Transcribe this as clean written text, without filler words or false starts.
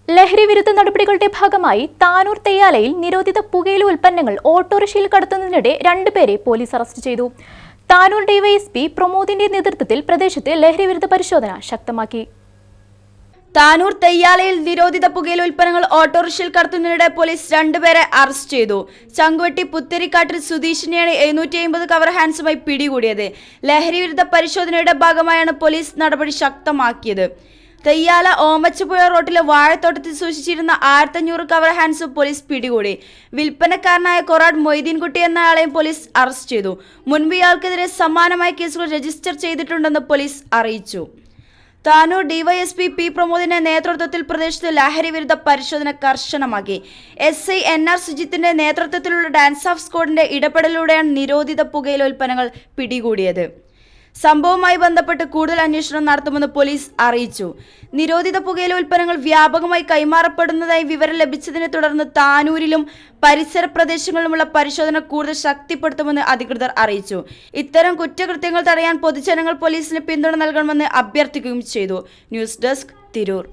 ലഹരി വിരുദ്ധ നടപടികളുടെ ഭാഗമായി താനൂർ തെയ്യാലയിൽ നിരോധിത പുകയില ഉൽപ്പന്നങ്ങൾ ഓട്ടോറിക്ഷയിൽ കടത്തുന്നതിനിടെ രണ്ടുപേരെ പോലീസ് അറസ്റ്റ് ചെയ്തു. താനൂർ ഡിവൈഎസ്പി പ്രമോദിന്റെ നേതൃത്വത്തിൽ പ്രദേശത്ത് ലഹരി വിരുദ്ധ പരിശോധന ശക്തമാക്കി. താനൂർ തെയ്യാലയിൽ നിരോധിത പുകയില ഉൽപ്പന്നങ്ങൾ ഓട്ടോറിക്ഷയിൽ കടത്തുന്നതിനിടെ പോലീസ് രണ്ടുപേരെ അറസ്റ്റ് ചെയ്തു. ചങ്കുവെട്ടി പുത്തരിക്കാട്ടിൽ സുധീഷിനെയാണ് 750 കവർ ഹാൻഡ്സുമായി പിടികൂടിയത്. ലഹരി വിരുദ്ധ പരിശോധനയുടെ ഭാഗമായാണ് പോലീസ് നടപടി ശക്തമാക്കിയത്. തെയ്യാല ഓമച്ചപ്പുഴ റോട്ടിലെ വാഴത്തോട്ടത്തിൽ സൂക്ഷിച്ചിരുന്ന 1500 കവർ ഹാൻഡ്സ് പോലീസ് പിടികൂടി. വിൽപ്പനക്കാരനായ കൊറാഡ് മൊയ്തീൻകുട്ടി എന്നയാളെയും പോലീസ് അറസ്റ്റ് ചെയ്തു. മുൻപ് ഇയാൾക്കെതിരെ സമാനമായ കേസുകൾ രജിസ്റ്റർ ചെയ്തിട്ടുണ്ടെന്ന് പോലീസ് അറിയിച്ചു. താനൂർ ഡിവൈഎസ്പി പി പ്രമോദിന്റെ നേതൃത്വത്തിൽ പ്രദേശത്ത് ലഹരി വിരുദ്ധ പരിശോധന കർശനമാക്കി. SI NR സുജിത്തിന്റെ നേതൃത്വത്തിലുള്ള ഡാൻസ് ഓഫ് സ്ക്വാഡിന്റെ ഇടപെടലിലൂടെയാണ് നിരോധിത പുകയില ഉൽപ്പന്നങ്ങൾ പിടികൂടിയത്. സംഭവവുമായി ബന്ധപ്പെട്ട് കൂടുതൽ അന്വേഷണം നടത്തുമെന്ന് പോലീസ് അറിയിച്ചു. നിരോധിത പുകയില ഉൽപ്പന്നങ്ങൾ വ്യാപകമായി കൈമാറപ്പെടുന്നതായി വിവരം ലഭിച്ചതിനെ തുടർന്ന് താനൂരിലും പരിസര പ്രദേശങ്ങളിലുമുള്ള പരിശോധന കൂടുതൽ ശക്തിപ്പെടുത്തുമെന്ന് അധികൃതർ അറിയിച്ചു. ഇത്തരം കുറ്റകൃത്യങ്ങൾ തടയാൻ പൊതുജനങ്ങൾ പോലീസിന് പിന്തുണ നൽകണമെന്ന് അഭ്യർത്ഥിക്കുകയും ചെയ്തു. News desk, Tirur.